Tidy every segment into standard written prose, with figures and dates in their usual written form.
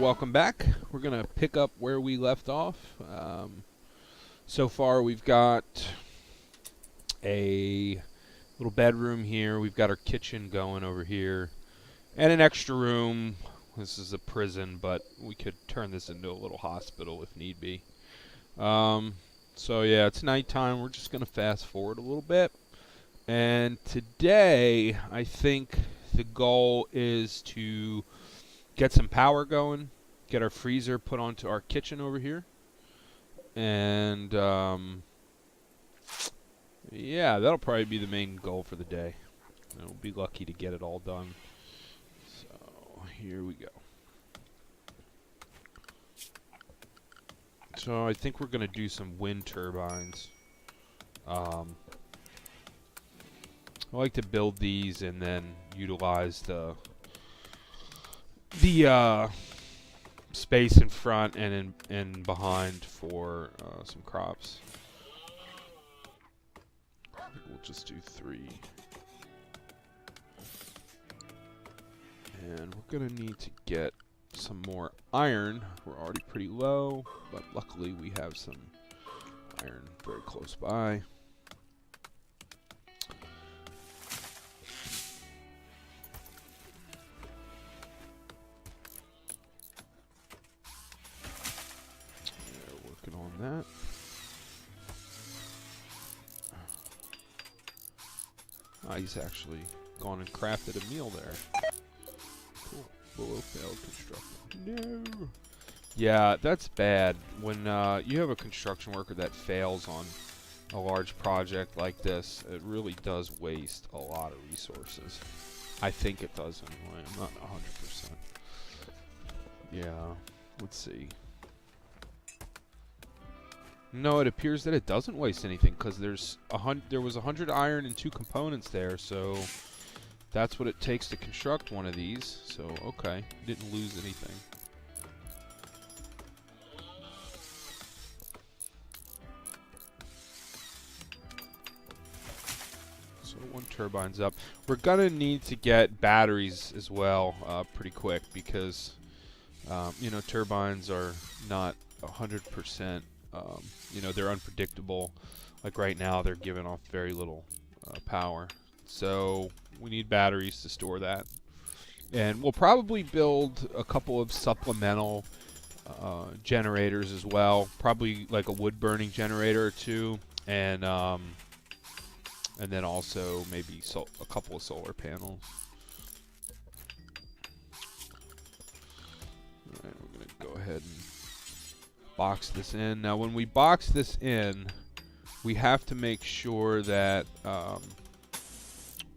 welcome back. We're going to pick up where we left off. So far we've got a little bedroom here. We've got our kitchen going over here. And an extra room. This is a prison, but we could turn this into a little hospital if need be. So yeah, it's nighttime. We're just going to fast forward a little bit. And today, I think the goal is to get some power going, get our freezer put onto our kitchen over here. And yeah, that'll probably be the main goal for the day. And we'll be lucky to get it all done. So here we go. So I think we're going to do some wind turbines. I like to build these and then utilize the space in front and behind for some crops. I think we'll just do 3. And we're going to need to get some more iron. We're already pretty low, but luckily we have some iron very close by. Yeah, working on that. He's actually gone and crafted a meal there. Cool. Willow failed construction. No. Yeah, that's bad. When you have a construction worker that fails on a large project like this, it really does waste a lot of resources. I think it does anyway. I'm not 100%. Yeah, let's see. No, it appears that it doesn't waste anything because there was 100 iron and 2 components there, so that's what it takes to construct one of these. So okay, didn't lose anything. So 1 turbine's up. We're gonna need to get batteries as well pretty quick because you know, turbines are not 100%. You know, they're unpredictable. Like right now, they're giving off very little power. So we need batteries to store that. And we'll probably build a couple of supplemental generators as well. Probably like a wood-burning generator or 2, and then also maybe a couple of solar panels. All right, we're gonna go ahead and box this in. Now when we box this in, we have to make sure that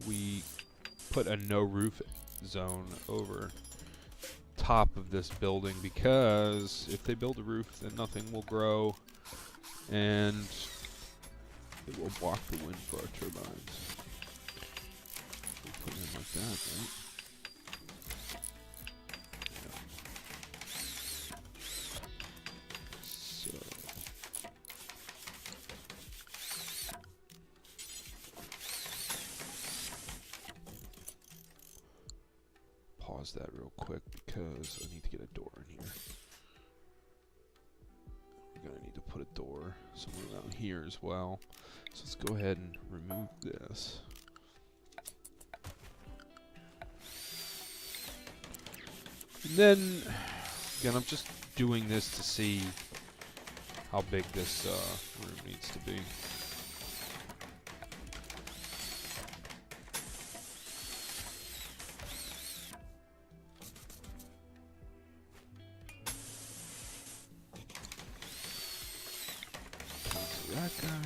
we put a no roof zone over top of this building, because if they build a roof then nothing will grow and it will block the wind for our turbines. We'll put it in like that, right? Pause that real quick because I need to get a door in here. We're going to need to put a door somewhere around here as well. So let's go ahead and remove this. And then, again, I'm just doing this to see how big this room needs to be. That guy,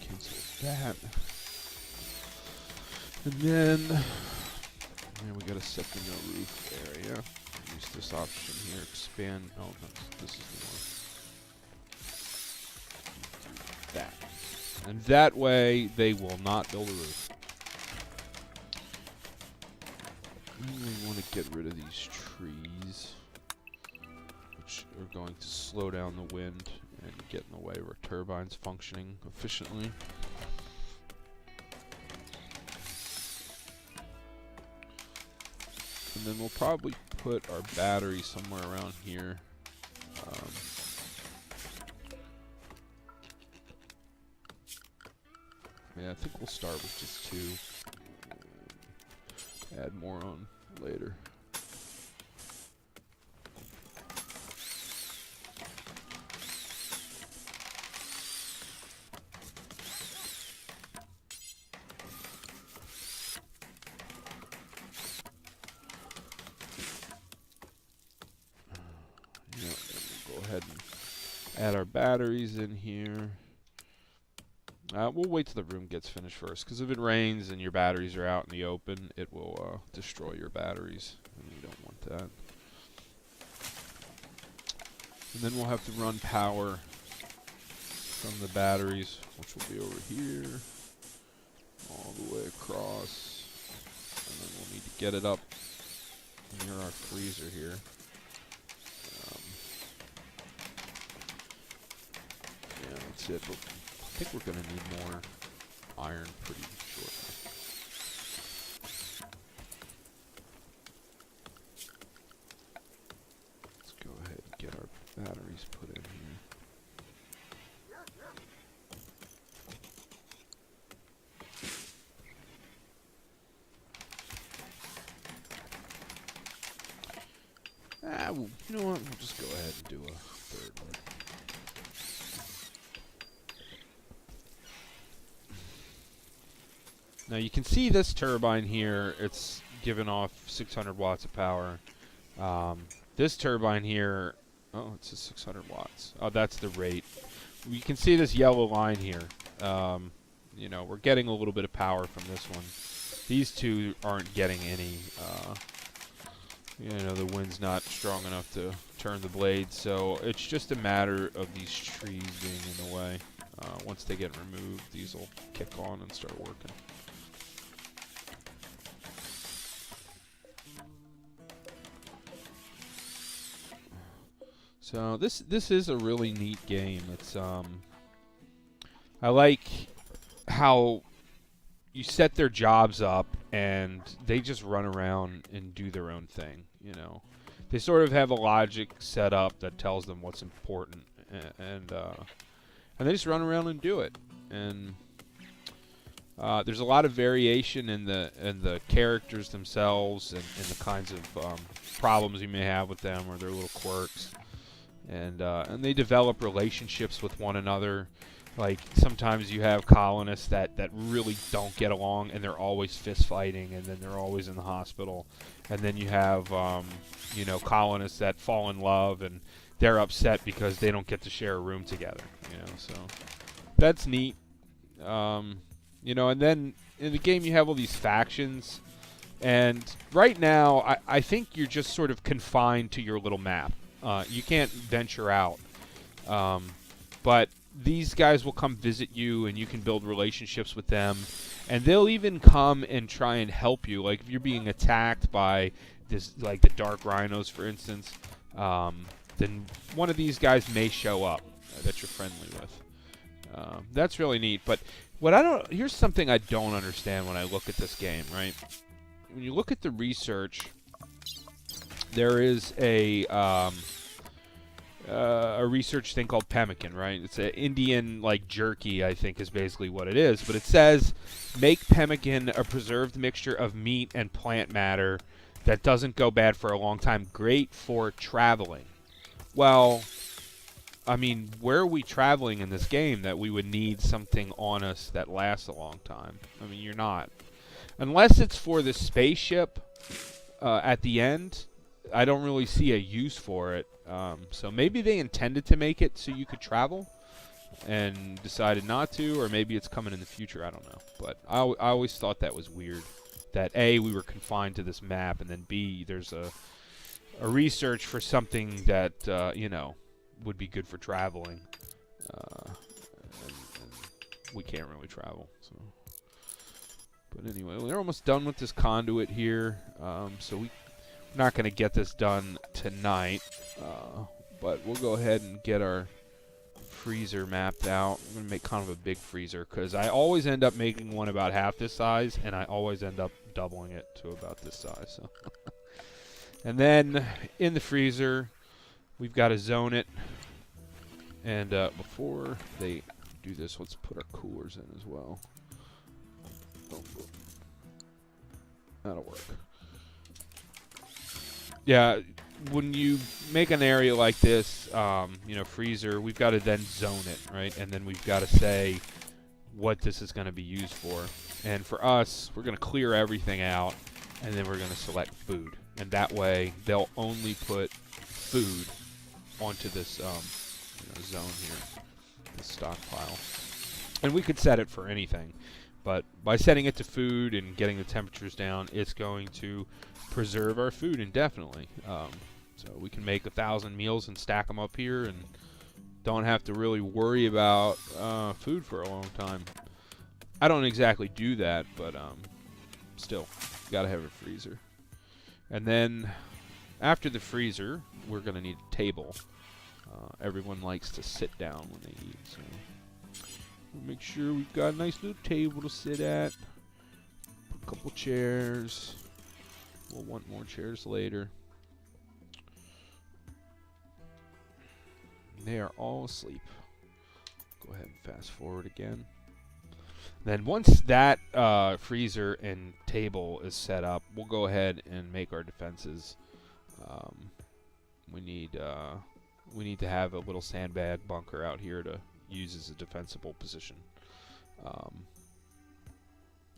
cancel that, and then we gotta set the no roof area. Use this option here, expand. Oh, no, this is the one. That, and that way they will not build a roof. And we want to get rid of these trees, which are going to slow down the wind and get in the way of our turbines functioning efficiently. And then we'll probably put our battery somewhere around here. Yeah, I think we'll start with just 2. Add more on later. Yeah, we'll go ahead and add our batteries in here. We'll wait till the room gets finished first, because if it rains and your batteries are out in the open, it will destroy your batteries, and we don't want that. And then we'll have to run power from the batteries, which will be over here, all the way across, and then we'll need to get it up near our freezer here. Yeah, that's it. But I think we're going to need more iron pretty shortly. Let's go ahead and get our batteries put in here. Well, you know what? We'll just go ahead and do a 3rd one. Now you can see this turbine here, it's giving off 600 watts of power. This turbine here, oh, it says 600 watts. Oh, that's the rate. You can see this yellow line here. You know, we're getting a little bit of power from this one. These 2 aren't getting any, you know, the wind's not strong enough to turn the blades, so it's just a matter of these trees being in the way. Once they get removed, these will kick on and start working. So this is a really neat game. It's I like how you set their jobs up and they just run around and do their own thing, you know. They sort of have a logic set up that tells them what's important, and they just run around and do it. And there's a lot of variation in the characters themselves and the kinds of problems you may have with them or their little quirks. And they develop relationships with one another. Like, sometimes you have colonists that really don't get along, and they're always fist fighting, and then they're always in the hospital. And then you have, you know, colonists that fall in love, and they're upset because they don't get to share a room together. You know, so that's neat. You know, and then in the game you have all these factions, and right now I think you're just sort of confined to your little map. You can't venture out. But these guys will come visit you, and you can build relationships with them. And they'll even come and try and help you. Like, if you're being attacked by this, like the Dark Rhinos, for instance, then one of these guys may show up that you're friendly with. That's really neat. But here's something I don't understand when I look at this game, right? When you look at the research, there is a research thing called pemmican, right? It's an Indian, like, jerky, I think is basically what it is. But it says, make pemmican a preserved mixture of meat and plant matter that doesn't go bad for a long time. Great for traveling. Well, I mean, where are we traveling in this game that we would need something on us that lasts a long time? I mean, you're not. Unless it's for the spaceship at the end, I don't really see a use for it. So maybe they intended to make it so you could travel and decided not to, or maybe it's coming in the future. I don't know. But I always thought that was weird, that A, we were confined to this map, and then B, there's a research for something that, you know, would be good for traveling. And we can't really travel. So. But anyway, we're almost done with this conduit here. So we're not going to get this done tonight. But we'll go ahead and get our freezer mapped out. I'm going to make kind of a big freezer because I always end up making one about half this size, and I always end up doubling it to about this size. So And then in the freezer, we've got to zone it. And before they do this, let's put our coolers in as well. Oh, that'll work. Yeah, when you make an area like this, you know, freezer, we've got to then zone it, right? And then we've got to say what this is going to be used for. And for us, we're going to clear everything out, and then we're going to select food. And that way, they'll only put food onto this you know, zone here, this stockpile. And we could set it for anything, but by setting it to food and getting the temperatures down, it's going to preserve our food indefinitely. So we can make 1,000 meals and stack them up here and don't have to really worry about food for a long time. I don't exactly do that, but still, you gotta have a freezer. And then after the freezer, we're gonna need a table. Everyone likes to sit down when they eat, so we'll make sure we've got a nice little table to sit at. Put a couple chairs. We'll want more chairs later. They are all asleep. Go ahead and fast forward again. Then once that freezer and table is set up, we'll go ahead and make our defenses. We need to have a little sandbag bunker out here to use as a defensible position.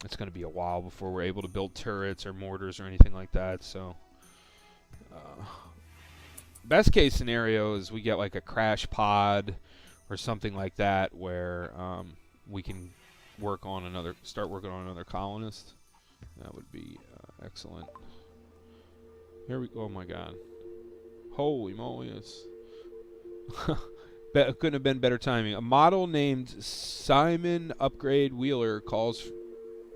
It's going to be a while before we're able to build turrets or mortars or anything like that. So, best case scenario is we get like a crash pod or something like that where we can start working on another colonist. That would be excellent. Here we go. Oh my God! Holy moly! It's couldn't have been better timing. A model named Simon Upgrade Wheeler calls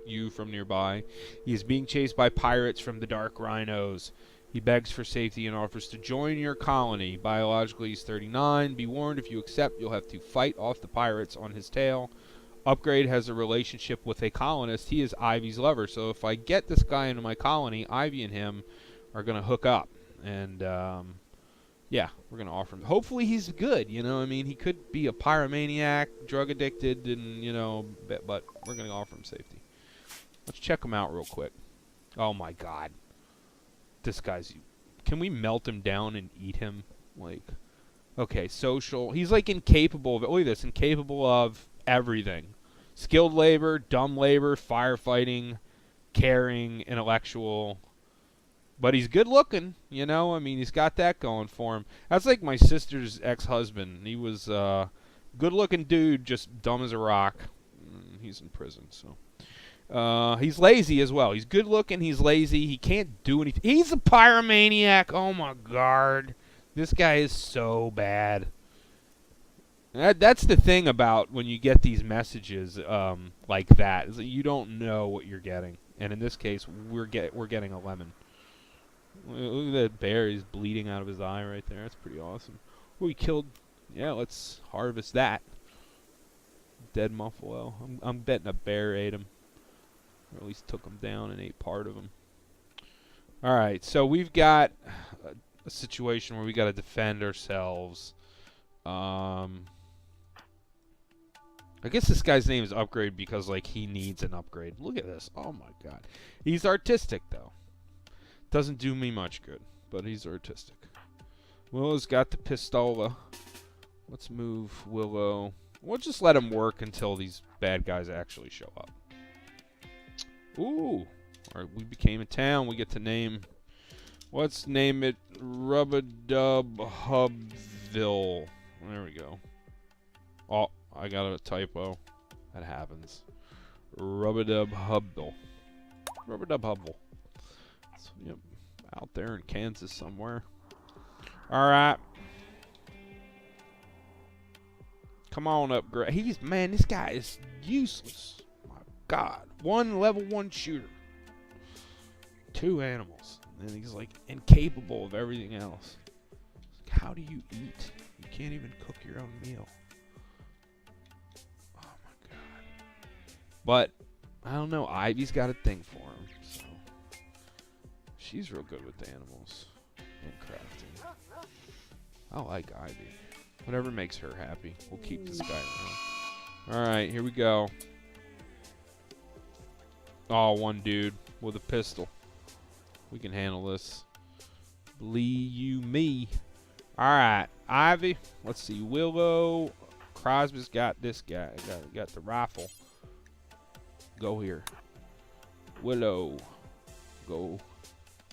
you from nearby. He is being chased by pirates from the Dark Rhinos. He begs for safety and offers to join your colony. Biologically, he's 39. Be warned, if you accept, you'll have to fight off the pirates on his tail. Upgrade has a relationship with a colonist. He is Ivy's lover. So if I get this guy into my colony, Ivy and him are going to hook up. And, yeah, we're going to offer him. Hopefully he's good, you know. I mean, he could be a pyromaniac, drug addicted, and, you know, but we're going to offer him safety. Let's check him out real quick. Oh, my God. This guy's... Can we melt him down and eat him? Like, okay, social. He's, like, incapable of... Look at this. Incapable of everything. Skilled labor, dumb labor, firefighting, caring, intellectual. But he's good looking, you know? I mean, he's got that going for him. That's like my sister's ex-husband. He was a good-looking dude, just dumb as a rock. He's in prison, so... he's lazy as well. He's good looking. He's lazy. He can't do anything. He's a pyromaniac. Oh my God, this guy is so bad. That's the thing about when you get these messages like that, is that you don't know what you're getting. And in this case, we're getting a lemon. Look at that bear. He's bleeding out of his eye right there. That's pretty awesome. Oh, he killed. Yeah, let's harvest that. Dead buffalo. I'm betting a bear ate him. Or at least took him down and ate part of him. Alright, so we've got a situation where we got to defend ourselves. I guess this guy's name is Upgrade because, like, he needs an upgrade. Look at this. Oh, my God. He's artistic, though. Doesn't do me much good, but he's artistic. Willow's got the pistola. Let's move Willow. We'll just let him work until these bad guys actually show up. Ooh. Alright, we became a town. We get to name... Let's name it Rub-a-Dub Hubville. There we go. Oh, I got a typo. That happens. Rub-a-Dub Hubville. Rub-a-Dub Hubville. So, yep. Out there in Kansas somewhere. Alright. Come on, Upgrade. Man, this guy is useless. My God. One level 1 shooter. 2 animals. And he's like incapable of everything else. Like, how do you eat? You can't even cook your own meal. Oh my God. But I don't know. Ivy's got a thing for him. So she's real good with the animals. and crafting. I like Ivy. Whatever makes her happy. We'll keep this guy around. Alright, here we go. Oh, one dude with a pistol. We can handle this. Believe you me. Alright, Ivy. Let's see. Willow Crosby's got this guy. Got the rifle. Go here. Willow. Go.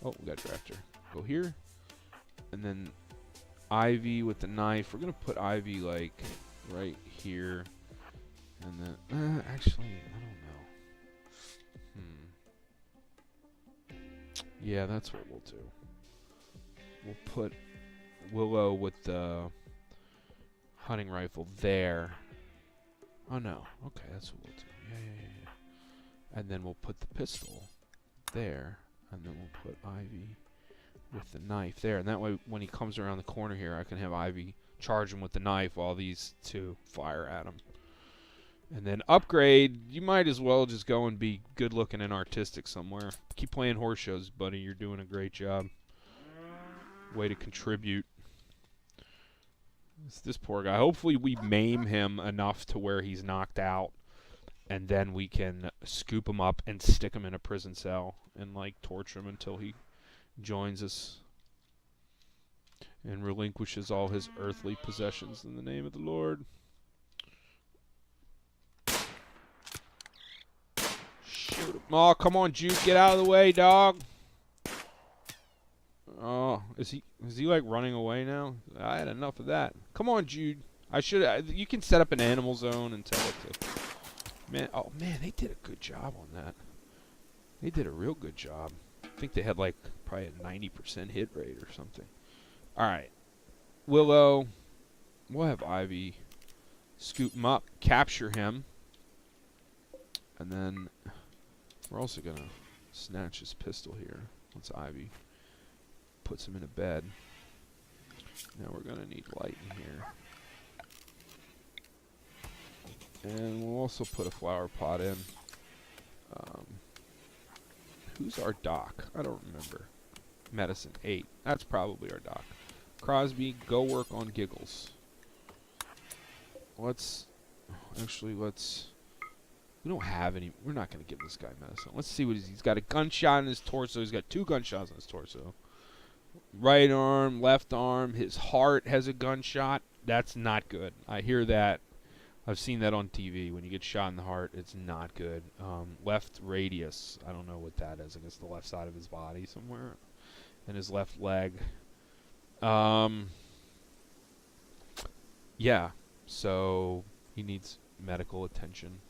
Oh, we got Drafter. Go here. And then Ivy with the knife. We're going to put Ivy, like, right here. And then, actually, I don't know. Yeah, that's what we'll do. We'll put Willow with the hunting rifle there. Oh, no. Okay, that's what we'll do. Yeah. And then we'll put the pistol there. And then we'll put Ivy with the knife there. And that way, when he comes around the corner here, I can have Ivy charge him with the knife while these two fire at him. And then Upgrade, you might as well just go and be good looking and artistic somewhere. Keep playing horse shows, buddy. You're doing a great job. Way to contribute. It's this poor guy. Hopefully we maim him enough to where he's knocked out. And then we can scoop him up and stick him in a prison cell. And, like, torture him until he joins us. And relinquishes all his earthly possessions in the name of the Lord. Shoot him. Oh, come on, Jude. Get out of the way, dog. Oh, is he like running away now? I had enough of that. Come on, Jude. You can set up an animal zone and tell it to. Man, oh man, they did a good job on that. They did a real good job. I think they had like probably a 90% hit rate or something. All right, Willow. We'll have Ivy scoop him up, capture him, and then we're also gonna snatch his pistol here. Once Ivy puts him in a bed. Now we're gonna need light in here. And we'll also put a flower pot in. Who's our doc? I don't remember. Medicine 8. That's probably our doc. Crosby, go work on Giggles. We don't have any. We're not going to give this guy medicine. Let's see what he's got. A gunshot in his torso. He's got 2 gunshots in his torso. Right arm, left arm. His heart has a gunshot. That's not good. I hear that. I've seen that on TV. When you get shot in the heart, it's not good. Left radius. I don't know what that is. I guess the left side of his body somewhere. And his left leg. Yeah. So he needs medical attention.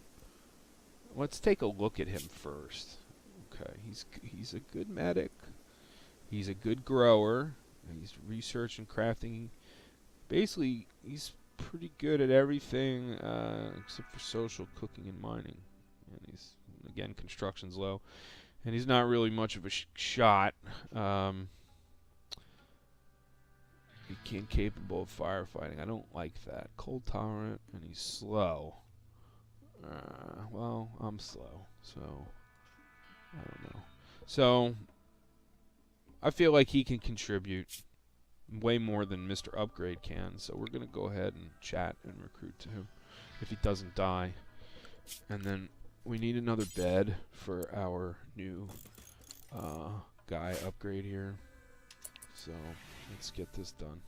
Let's take a look at him first. Okay. He's a good medic. He's a good grower. He's research and crafting. Basically, he's pretty good at everything except for social, cooking, and mining. And he's, again, construction's low. And he's not really much of a shot. Incapable of firefighting. I don't like that. Cold tolerant, and he's slow. Well, I'm slow, so I don't know. So I feel like he can contribute way more than Mr. Upgrade can, so we're going to go ahead and chat and recruit to him if he doesn't die. And then we need another bed for our new guy Upgrade here. So let's get this done.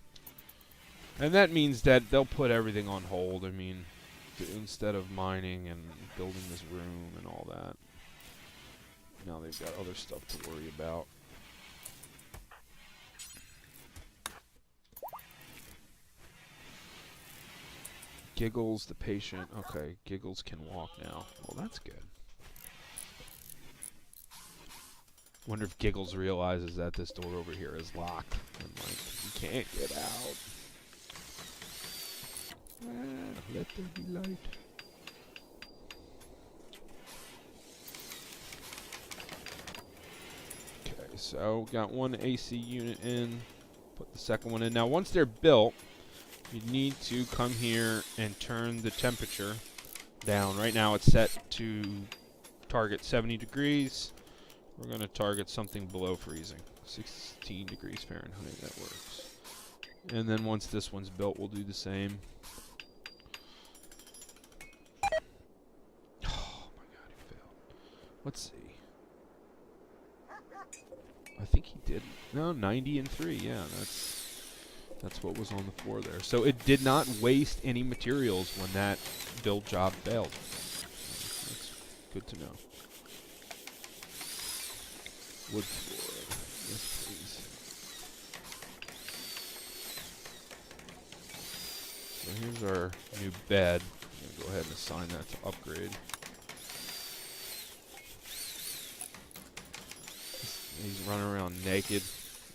And that means that they'll put everything on hold. I mean, instead of mining and building this room and all that, now they've got other stuff to worry about. Giggles, the patient. Okay, Giggles can walk now. Well, that's good. Wonder if Giggles realizes that this door over here is locked. And, like, he can't get out. Let there be light. Okay, so got one AC unit in. Put the second one in. Now, once they're built, you need to come here and turn the temperature down. Right now it's set to target 70 degrees. We're going to target something below freezing. 16 degrees Fahrenheit, that works. And then once this one's built, we'll do the same. Oh my god, he failed. Let's see. I think he did. No, 90 and 3. Yeah, that's what was on the floor there. So it did not waste any materials when that build job failed. That's good to know. Wood floor. Yes, please. So here's our new bed. I'm going to go ahead and assign that to upgrade. He's running around naked,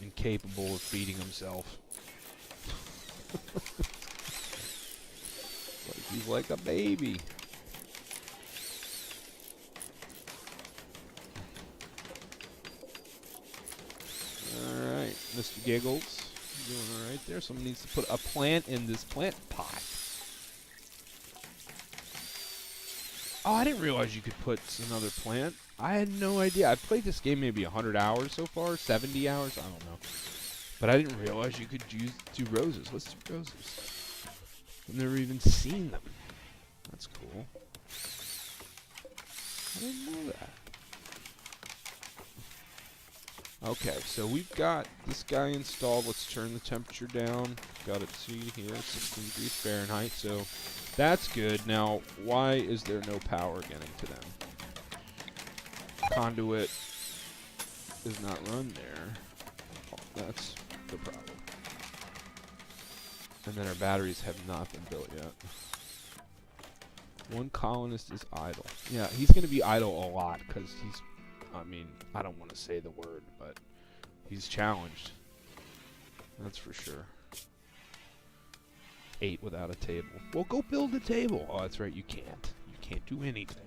incapable of feeding himself. Like he's like a baby. Alright, Mr. Giggles. Doing alright there. Someone needs to put a plant in this plant pot. Oh, I didn't realize you could put another plant. I had no idea. I've played this game maybe 100 hours so far, 70 hours, I don't know. But I didn't realize you could do roses. Let's do roses. I've never even seen them. That's cool. I didn't know that. Okay, so we've got this guy installed. Let's turn the temperature down. Got it, see here, 16 degrees Fahrenheit. So that's good. Now, why is there no power getting to them? Conduit is not run there. Oh, that's the problem. And then our batteries have not been built yet. One colonist is idle. Yeah, he's going to be idle a lot because he's, I mean, I don't want to say the word, but he's challenged. That's for sure. 8 without a table. Well, go build a table. Oh, that's right, you can't. You can't do anything.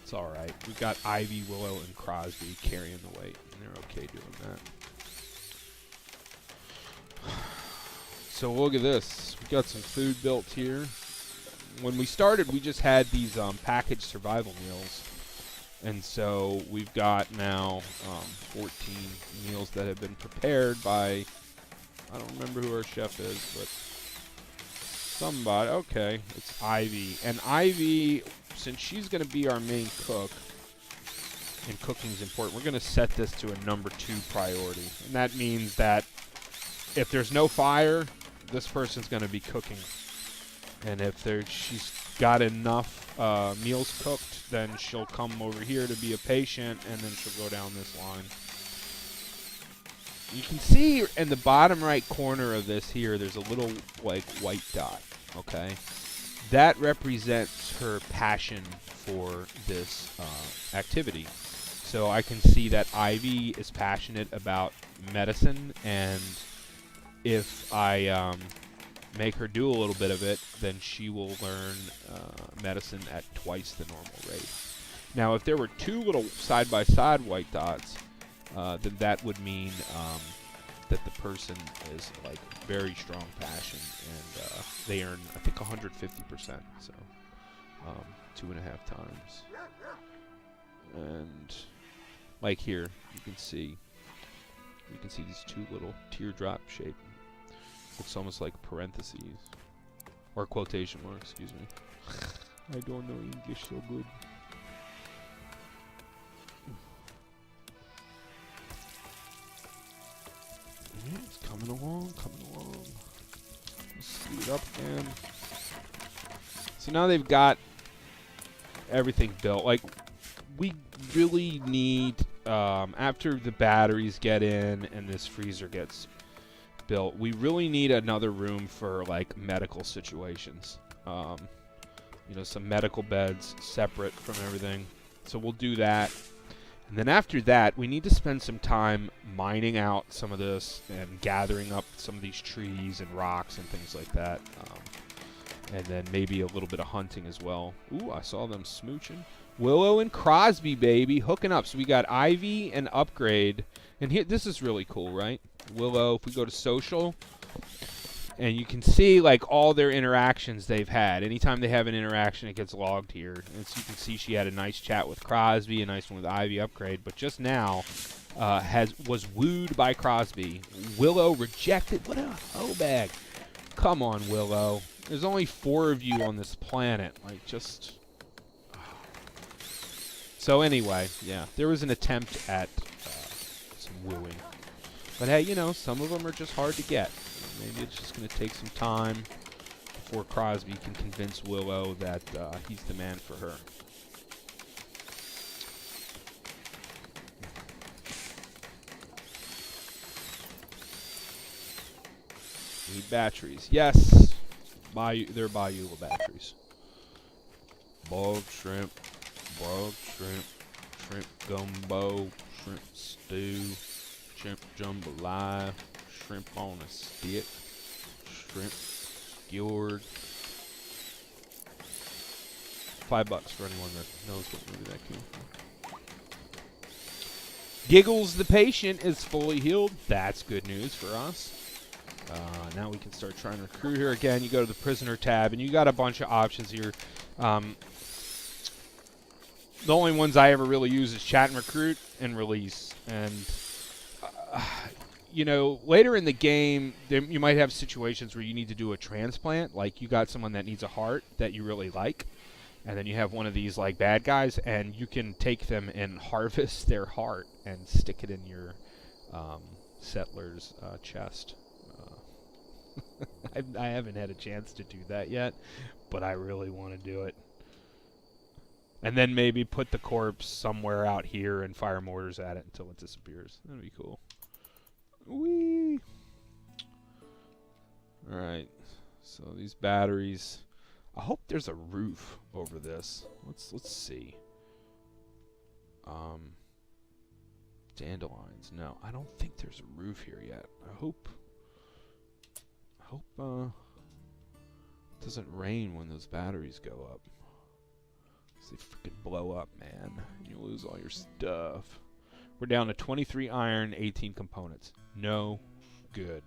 It's alright. We got Ivy, Willow, and Crosby carrying the weight, and they're okay doing that. So look at this. We got some food built here. When we started, we just had these packaged survival meals. And so we've got now 14 meals that have been prepared by, I don't remember who our chef is, but somebody. Okay, it's Ivy. And Ivy, since she's going to be our main cook, and cooking's important, we're going to set this to a number 2 priority. And that means that if there's no fire, this person's going to be cooking. And if she's got enough meals cooked, then she'll come over here to be a patient, and then she'll go down this line. You can see in the bottom right corner of this here, there's a little like white dot, okay? That represents her passion for this activity. So I can see that Ivy is passionate about medicine, and if I make her do a little bit of it, then she will learn medicine at twice the normal rate. Now, if there were 2 little side-by-side white dots, then that would mean that the person is like very strong passion, and they earn, I think, 150%. So 2.5 times. And like here, you can see these 2 little teardrop shape. It's almost like parentheses or quotation marks. Excuse me. I don't know English so good. Yeah, it's coming along, coming along. Let's speed up again. So now they've got everything built. Like, we really need, after the batteries get in and this freezer gets built, we really need another room for, like, medical situations. You know, some medical beds separate from everything. So we'll do that. And then after that, we need to spend some time mining out some of this and gathering up some of these trees and rocks and things like that. And then maybe a little bit of hunting as well. Ooh, I saw them smooching. Willow and Crosby, baby, hooking up. So we got Ivy and Upgrade. And here, this is really cool, right? Willow, if we go to social, And you can see like all their interactions they've had. Anytime they have an interaction, it gets logged here. And so you can see she had a nice chat with Crosby, a nice one with Ivy Upgrade, but just now was wooed by Crosby. Willow rejected. What a hoe bag. Come on, Willow. There's only 4 of you on this planet. Like, just... So anyway, yeah, there was an attempt at some wooing. But hey, you know, some of them are just hard to get. Maybe it's just going to take some time before Crosby can convince Willow that he's the man for her. Need batteries. Yes! They're Bayou batteries. Boiled shrimp, shrimp gumbo, shrimp stew, shrimp jambalaya, shrimp on a stick, shrimp skewered. $5 for anyone that knows what movie that came from. Giggles the patient is fully healed. That's good news for us. Now we can start trying to recruit here again. You go to the prisoner tab, and you got a bunch of options here. The only ones I ever really use is chat and recruit and release. And, you know, later in the game, you might have situations where you need to do a transplant. Like, you got someone that needs a heart that you really like. And then you have one of these, like, bad guys, and you can take them and harvest their heart and stick it in your settler's chest. I haven't had a chance to do that yet, but I really want to do it. And then maybe put the corpse somewhere out here and fire mortars at it until it disappears. That'd be cool. Whee! Alright. So these batteries. I hope there's a roof over this. Let's see. Dandelions. No, I don't think there's a roof here yet. I hope it doesn't rain when those batteries go up. They freaking blow up, man. You lose all your stuff. We're down to 23 iron, 18 components. No good.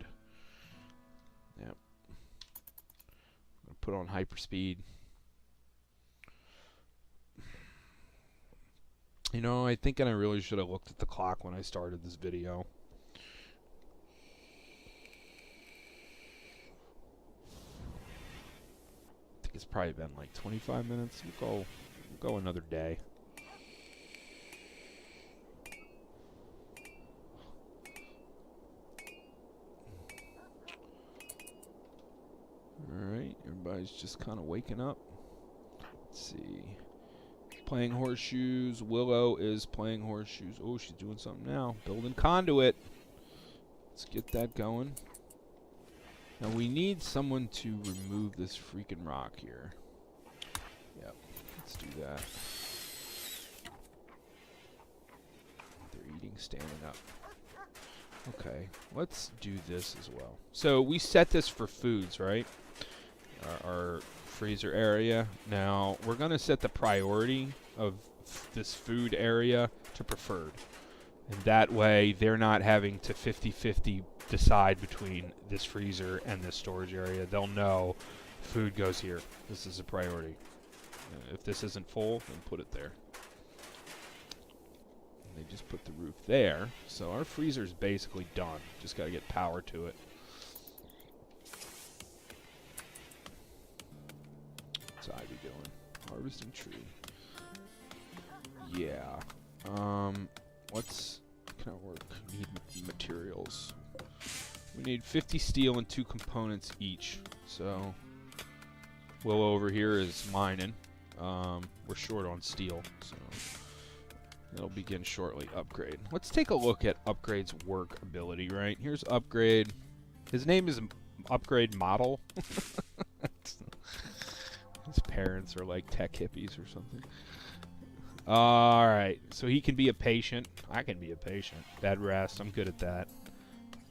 Yep. I'm gonna put on hyperspeed. You know, I think I really should have looked at the clock when I started this video. I think it's probably been like 25 minutes. We'll go another day. Alright, everybody's just kind of waking up. Let's see. Playing horseshoes. Willow is playing horseshoes. Oh, she's doing something now. Building conduit. Let's get that going. Now we need someone to remove this freaking rock here. Yep, let's do that. They're eating standing up. Okay, let's do this as well. So we set this for foods, right? Our freezer area. Now we're going to set the priority of this food area to preferred. And that way they're not having to 50-50 decide between this freezer and this storage area. They'll know food goes here. This is a priority. If this isn't full, then put it there. And they just put the roof there. So our freezer's basically done. Just got to get power to it. What's Ivy doing? Harvesting tree. Yeah. What's kind of work? Need materials. We need 50 steel and 2 components each. So Willow over here is mining. We're short on steel, so it'll begin shortly. Upgrade. Let's take a look at Upgrade's work ability, right? Here's Upgrade. His name is Upgrade Model. His parents are like tech hippies or something. Alright, so he can be a patient. I can be a patient. Bed rest, I'm good at that.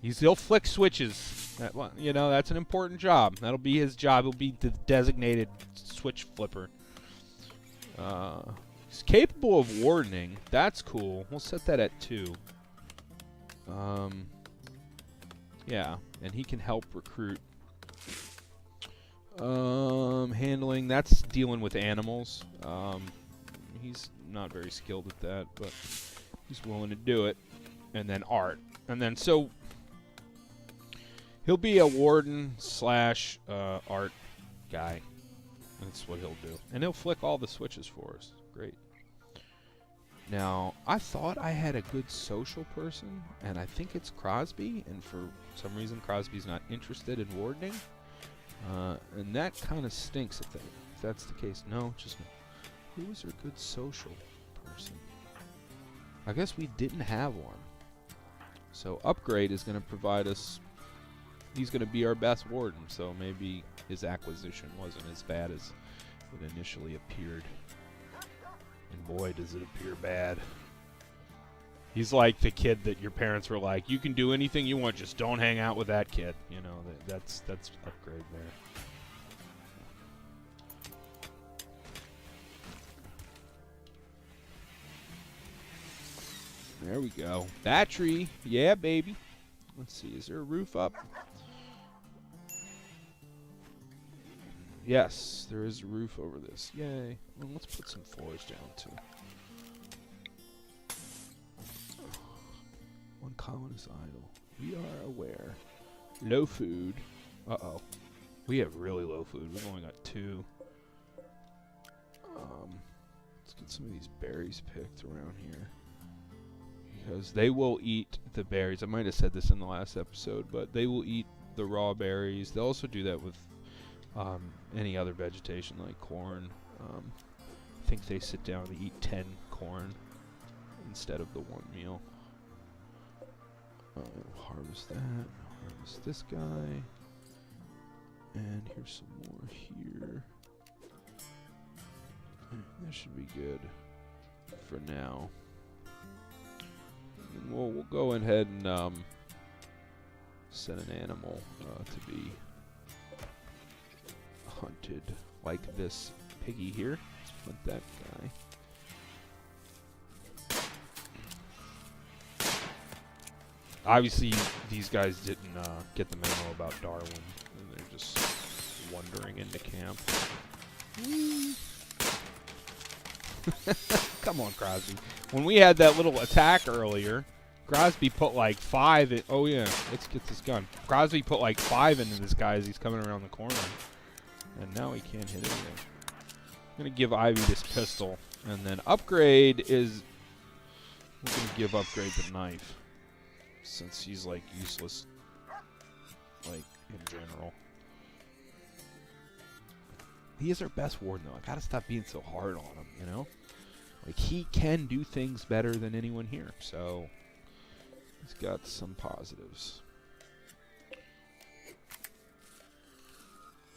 He'll flick switches. You know, that's an important job. That'll be his job. He'll be the designated switch flipper. He's capable of wardening. That's cool. We'll set that at 2. Yeah, and he can help recruit Handling, that's dealing with animals. He's not very skilled at that, but he's willing to do it. And then art. And then, so, he'll be a warden slash art guy. That's what he'll do. And he'll flick all the switches for us. Great. Now, I thought I had a good social person, and I think it's Crosby, and for some reason Crosby's not interested in wardening. And that kind of stinks, if that's the case. No, just no. Who was our good social person? I guess we didn't have one. So Upgrade is going to provide us... He's going to be our best warden, so maybe his acquisition wasn't as bad as it initially appeared. And boy, does it appear bad. He's like the kid that your parents were like, you can do anything you want, just don't hang out with that kid. You know, that's Upgrade there. There we go. Battery. Yeah, baby. Let's see. Is there a roof up? Yes, there is a roof over this. Yay. Well, let's put some floors down, too. One colonist idle. We are aware. Low food. Uh-oh. We have really low food. We've only got 2. Let's get some of these berries picked around here. Because they will eat the berries. I might have said this in the last episode, but they will eat the raw berries. They'll also do that with any other vegetation like corn. I think they sit down and eat 10 corn instead of the 1 meal. Harvest that. Harvest this guy. And here's some more here. That should be good for now. And we'll go ahead and set an animal to be hunted, like this piggy here. Let's hunt that guy. Obviously, these guys didn't get the memo about Darwin, and they're just wandering into camp. Come on, Crosby. When we had that little attack earlier, Crosby put like 5 in... Oh, yeah. Let's get this gun. Crosby put like 5 into this guy as he's coming around the corner. And now he can't hit anything. I'm going to give Ivy this pistol. And then Upgrade is... We're going to give Upgrade the knife. Since he's, like, useless. Like, in general. He is our best warden, though. I gotta stop being so hard on him, you know? Like, he can do things better than anyone here, so... He's got some positives.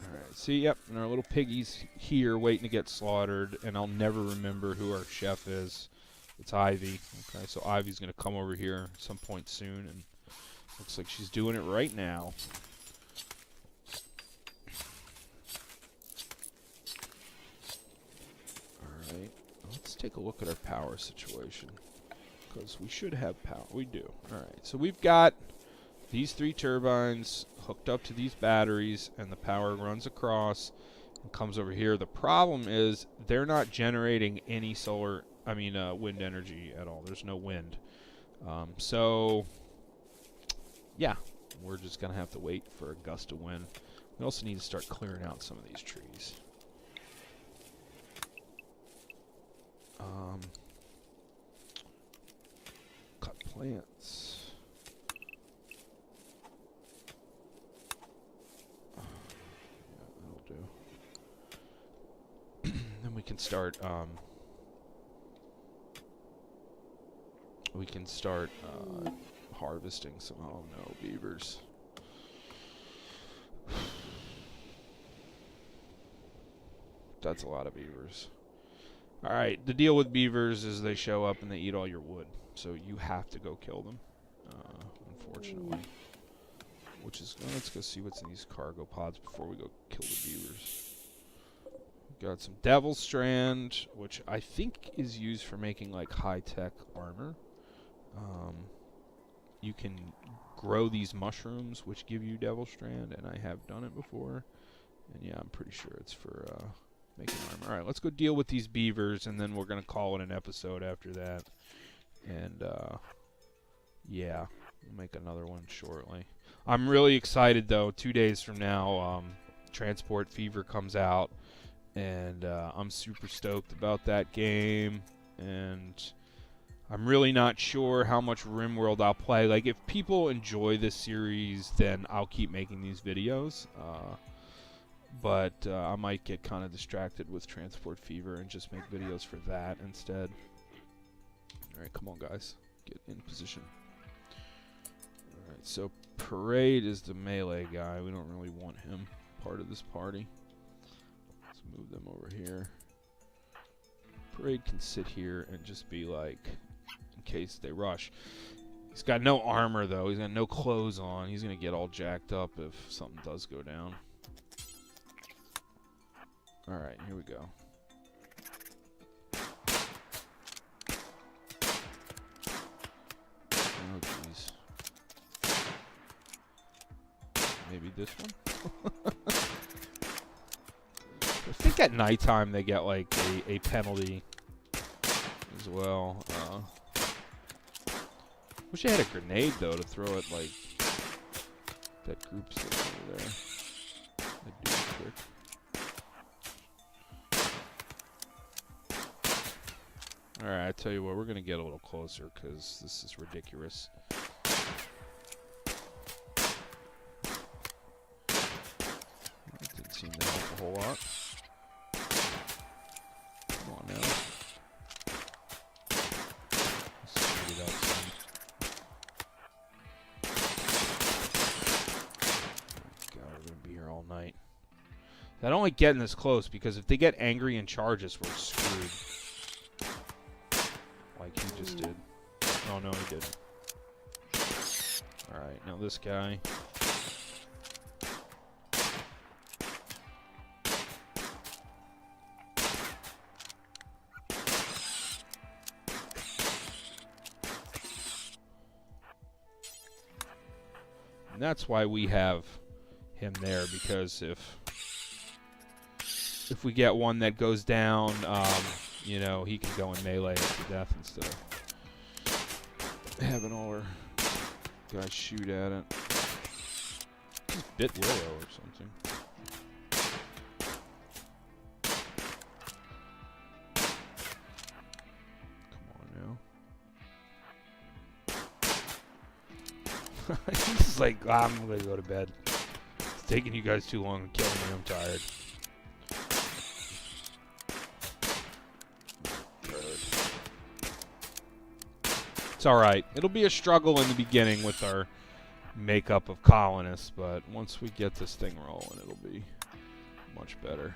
Alright, see, yep, and our little piggy's here waiting to get slaughtered, and I'll never remember who our chef is. It's Ivy. Okay, so Ivy's gonna come over here at some point soon, and looks like she's doing it right now. Alright, let's take a look at our power situation. Because we should have power. We do. Alright, so we've got these 3 turbines hooked up to these batteries, and the power runs across and comes over here. The problem is they're not generating any wind energy at all. There's no wind. So, yeah, we're just going to have to wait for a gust of wind. We also need to start clearing out some of these trees. Cut plants. Yeah, that'll do. Then we can start harvesting some, oh no, beavers. That's a lot of beavers. Alright, the deal with beavers is they show up and they eat all your wood. So you have to go kill them, unfortunately. Which is, let's go see what's in these cargo pods before we go kill the beavers. We've got some devil strand, which I think is used for making like high-tech armor. You can grow these mushrooms, which give you devil strand, and I have done it before. And yeah, I'm pretty sure it's for making armor. All right, let's go deal with these beavers, and then we're gonna call it an episode after that. And yeah, we'll make another one shortly. I'm really excited though. 2 days from now, Transport Fever comes out, and I'm super stoked about that game. And I'm really not sure how much Rimworld I'll play. Like, if people enjoy this series, then I'll keep making these videos. But I might get kind of distracted with Transport Fever and just make videos for that instead. Alright, come on guys. Get in position. Alright, so Parade is the melee guy. We don't really want him part of this party. Let's move them over here. Parade can sit here and just be like, in case they rush. He's got no armor though. He's got no clothes on. He's gonna get all jacked up if something does go down. Alright, here we go. Oh jeez. Maybe this one? I think at nighttime they get like a penalty as well. Wish I had a grenade though to throw at like that group sitting over there. I'd do it quick. Alright, I tell you what, we're gonna get a little closer because this is ridiculous. That didn't seem to help a whole lot. Come on now. Let's speed it up some. God, we're gonna be here all night. I don't like getting this close because if they get angry and charge us, we're screwed. Like he just did. Oh no, he didn't. Alright, now this guy. And that's why we have him there, because if we get one that goes down, you know, he can go and melee it to death instead of having all our guys shoot at it. Just bit Willow or something. Come on now. He's just like, I'm gonna go to bed. It's taking you guys too long to kill me. I'm tired. It's alright. It'll be a struggle in the beginning with our makeup of colonists, but once we get this thing rolling, it'll be much better.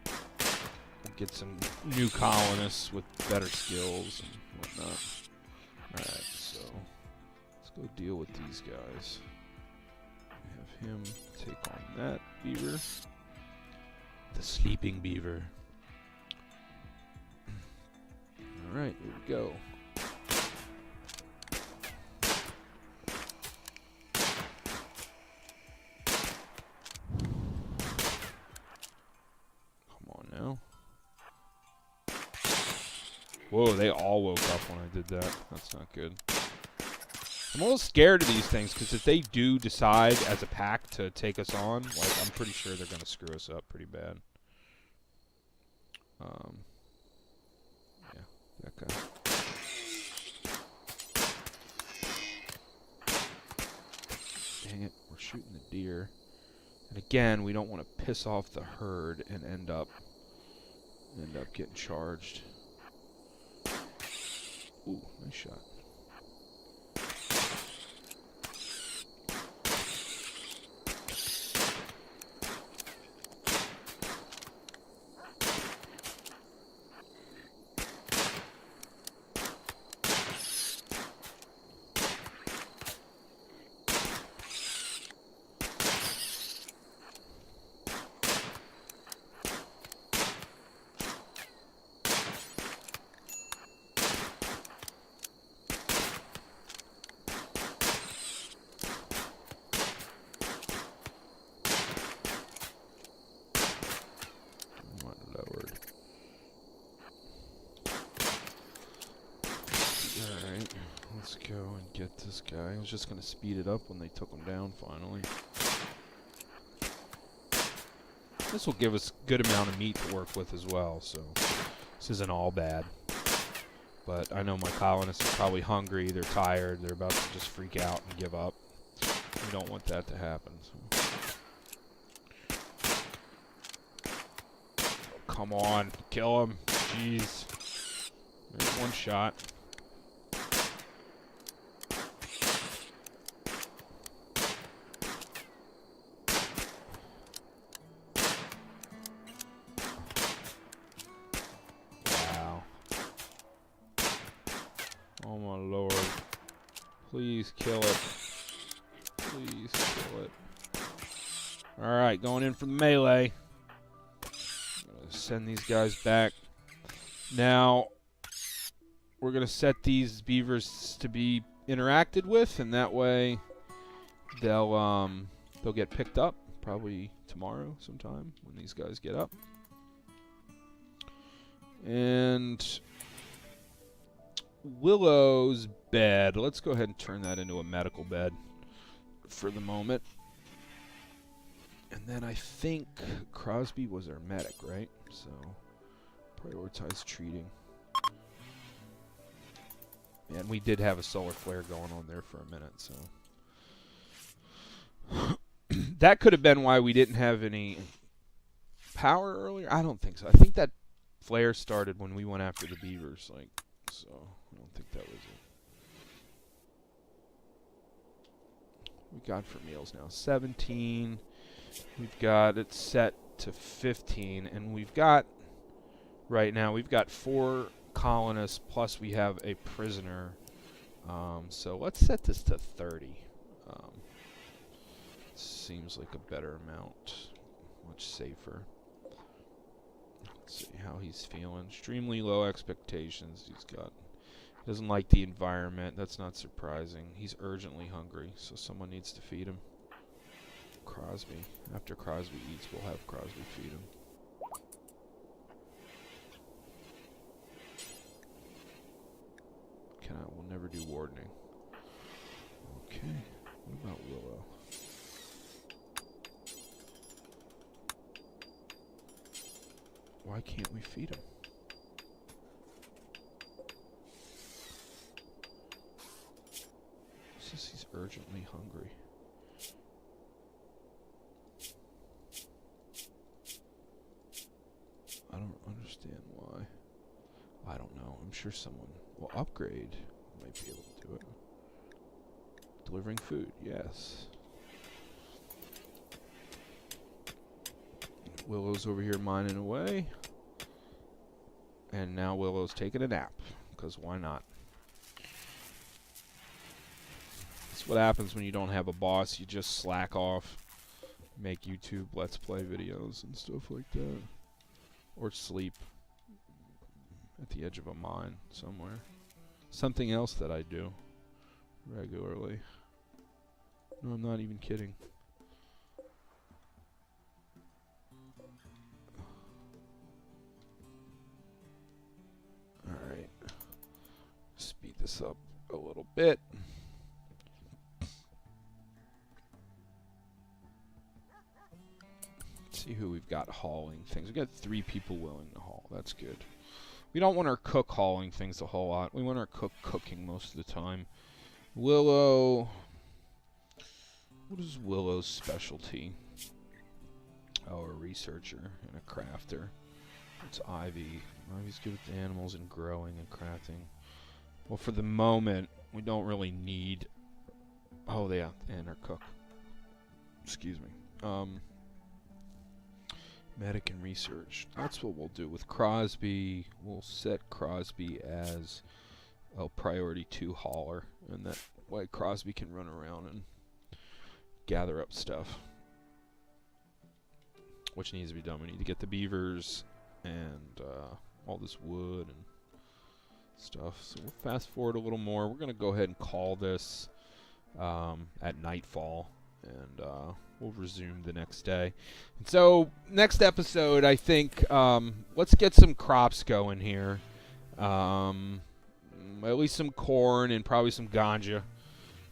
We'll get some new colonists with better skills and whatnot. Alright, so let's go deal with these guys. We have him take on that beaver. The sleeping beaver. Alright, here we go. Whoa, they all woke up when I did that. That's not good. I'm a little scared of these things, because if they do decide as a pack to take us on, like, I'm pretty sure they're going to screw us up pretty bad. Yeah, that guy. Dang it, we're shooting the deer. And again, we don't want to piss off the herd and end up getting charged. Ooh, nice shot. get this guy. I was just going to speed it up when they took him down finally. This will give us a good amount of meat to work with as well, so this isn't all bad. But I know my colonists are probably hungry, they're tired, they're about to just freak out and give up. We don't want that to happen. So. Oh, come on, kill him. Jeez. There's one shot. Oh my lord. Please kill it. Please kill it. Alright, going in for the melee. I'm gonna send these guys back. Now, we're gonna set these beavers to be interacted with, and that way they'll get picked up probably tomorrow sometime when these guys get up. And Willow's bed. Let's go ahead and turn that into a medical bed for the moment. And then I think Crosby was our medic, right? So prioritize treating. And we did have a solar flare going on there for a minute, so that could have been why we didn't have any power earlier. I don't think so. I think that flare started when we went after the beavers, like, so I don't think that was it. We got for meals now 17. We've got it set to 15, and we've got right now we've got 4 colonists plus we have a prisoner. So let's set this to 30. Seems like a better amount, much safer. Let's see how he's feeling. Extremely low expectations. He doesn't like the environment. That's not surprising. He's urgently hungry, so someone needs to feed him. Crosby. After Crosby eats, we'll have Crosby feed him. We'll never do wardening. Okay. What about Willow? Why can't we feed him? It says he's urgently hungry. I don't understand why. I don't know. I'm sure someone will upgrade. Might be able to do it. Delivering food, yes. Willow's over here mining away. And now Willow's taking a nap. Because why not? That's what happens when you don't have a boss. You just slack off. Make YouTube Let's Play videos and stuff like that. Or sleep at the edge of a mine somewhere. Something else that I do regularly. No, I'm not even kidding. Alright. Speed this up a little bit. Let's see who we've got hauling things. We've got 3 people willing to haul. That's good. We don't want our cook hauling things a whole lot. We want our cook cooking most of the time. Willow. What is Willow's specialty? Oh, a researcher and a crafter. It's Ivy. Ivy's good with animals and growing and crafting. Well, for the moment, we don't really need... Oh, yeah, and our cook. Excuse me. Medic and research. That's what we'll do with Crosby. We'll set Crosby as a priority 2 hauler, and that way Crosby can run around and gather up stuff, which needs to be done. We need to get the beavers and all this wood and stuff. So we'll fast forward a little more. We're going to go ahead and call this at nightfall, and we'll resume the next day. And so next episode, I think let's get some crops going here. At least some corn and probably some ganja.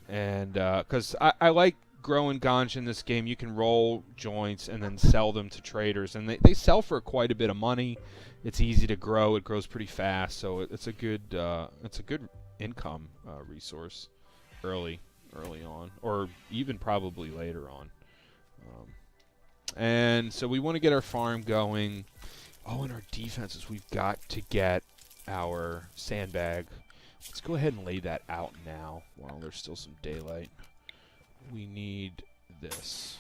And because I like growing ganja in this game, you can roll joints and then sell them to traders, and they sell for quite a bit of money. It's easy to grow; it grows pretty fast, so it's a good income resource early on, or even probably later on. And so we want to get our farm going. Oh, and our defenses, we've got to get our sandbag. Let's go ahead and lay that out now while there's still some daylight. We need this.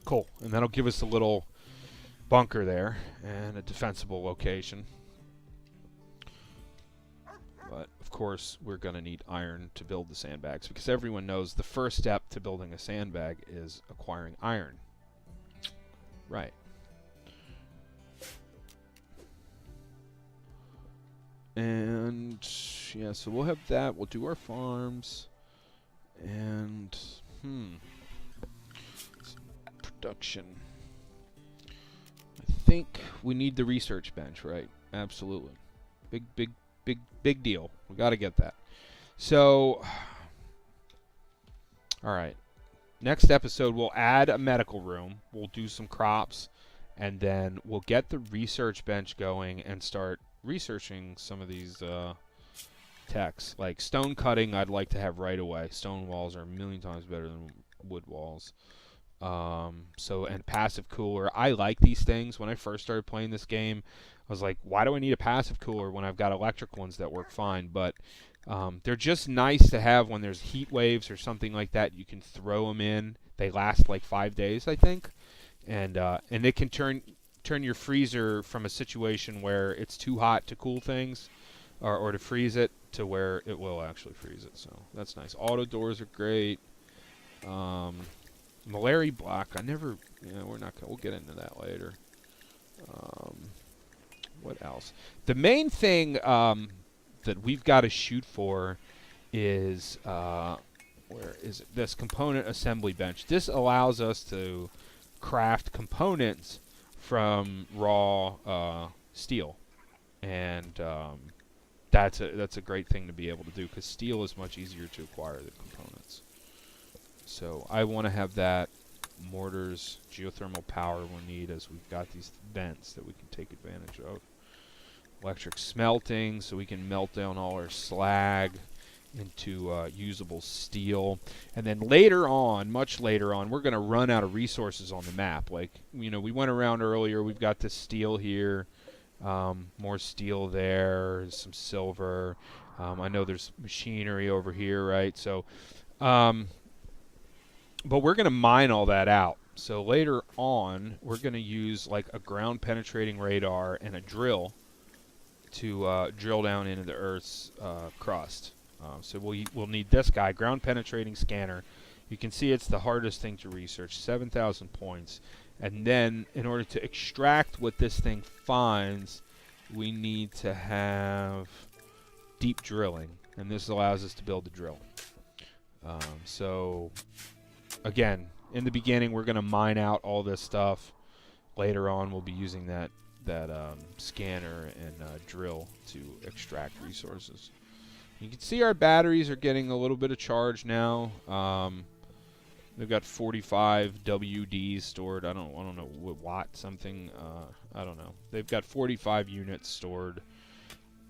Cool. And that'll give us a little bunker there and a defensible location. But, of course, we're going to need iron to build the sandbags, because everyone knows the first step to building a sandbag is acquiring iron. Right. And, yeah, so we'll have that. We'll do our farms. And, production. I think we need the research bench, right? Absolutely. Big deal. We got to get that. So, all right. Next episode, we'll add a medical room. We'll do some crops, and then we'll get the research bench going and start researching some of these techs. Like stone cutting, I'd like to have right away. Stone walls are a million times better than wood walls. And passive cooler. I like these things. When I first started playing this game, I was like, why do I need a passive cooler when I've got electric ones that work fine? But they're just nice to have when there's heat waves or something like that. You can throw them in. They last like 5 days, I think. And it can turn your freezer from a situation where it's too hot to cool things or to freeze it to where it will actually freeze it. So that's nice. Auto doors are great. Malaria block. We'll get into that later. What else? The main thing that we've got to shoot for is where is it? This component assembly bench. This allows us to craft components from raw steel, and that's a great thing to be able to do, because steel is much easier to acquire than components. So I want to have that. Mortars, geothermal power we'll need, as we've got these vents that we can take advantage of. Electric smelting, so we can melt down all our slag into usable steel. And then later on, much later on, we're going to run out of resources on the map. Like, we went around earlier, we've got this steel here, more steel there, some silver. I know there's machinery over here, right? So, but we're going to mine all that out. So later on, we're going to use like a ground penetrating radar and a drill to drill down into the Earth's crust. So we'll need this guy, ground penetrating scanner. You can see it's the hardest thing to research, 7,000 points. And then in order to extract what this thing finds, we need to have deep drilling. And this allows us to build a drill. So again, in the beginning, we're going to mine out all this stuff. Later on, we'll be using that scanner and drill to extract resources. You can see our batteries are getting a little bit of charge now. They've got 45 WDs stored. I don't know, watt something. I don't know. They've got 45 units stored,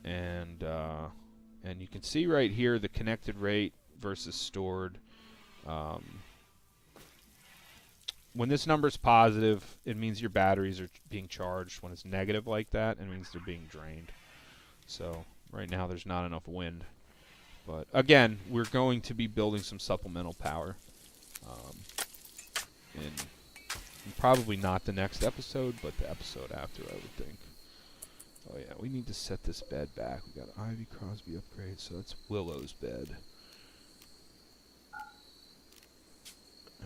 and you can see right here the connected rate versus stored. When this number's positive, it means your batteries are being charged. When it's negative like that, it means they're being drained. So right now there's not enough wind. But again, we're going to be building some supplemental power. In probably not the next episode, but the episode after, I would think. Oh yeah, we need to set this bed back. We got Ivy Crosby upgrade, so that's Willow's bed.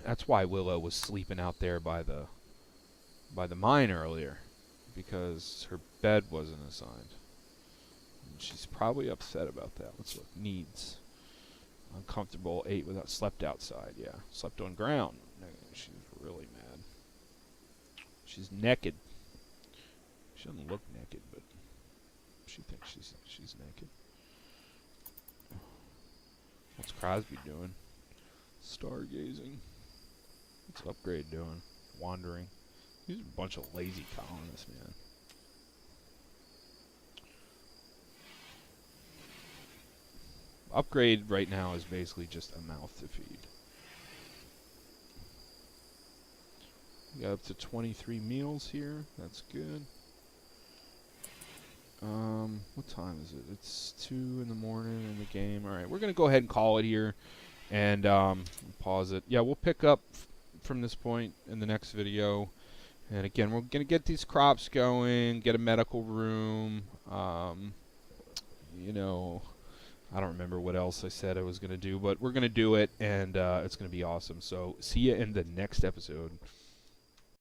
That's why Willow was sleeping out there by the mine earlier, because her bed wasn't assigned. And she's probably upset about that. Let's look. Needs. Uncomfortable. Ate without. Slept outside. Yeah. Slept on ground. She's really mad. She's naked. She doesn't look naked, but she thinks she's naked. What's Crosby doing? Stargazing. What's Upgrade doing? Wandering. These are a bunch of lazy colonists, man. Upgrade right now is basically just a mouth to feed. We got up to 23 meals here. That's good. What time is it? It's 2 in the morning in the game. Alright, we're going to go ahead and call it here. And pause it. Yeah, we'll pick up from this point in the next video. And again, we're going to get these crops going, get a medical room. You know, I don't remember what else I said I was going to do, but we're going to do it, and it's going to be awesome. So see you in the next episode.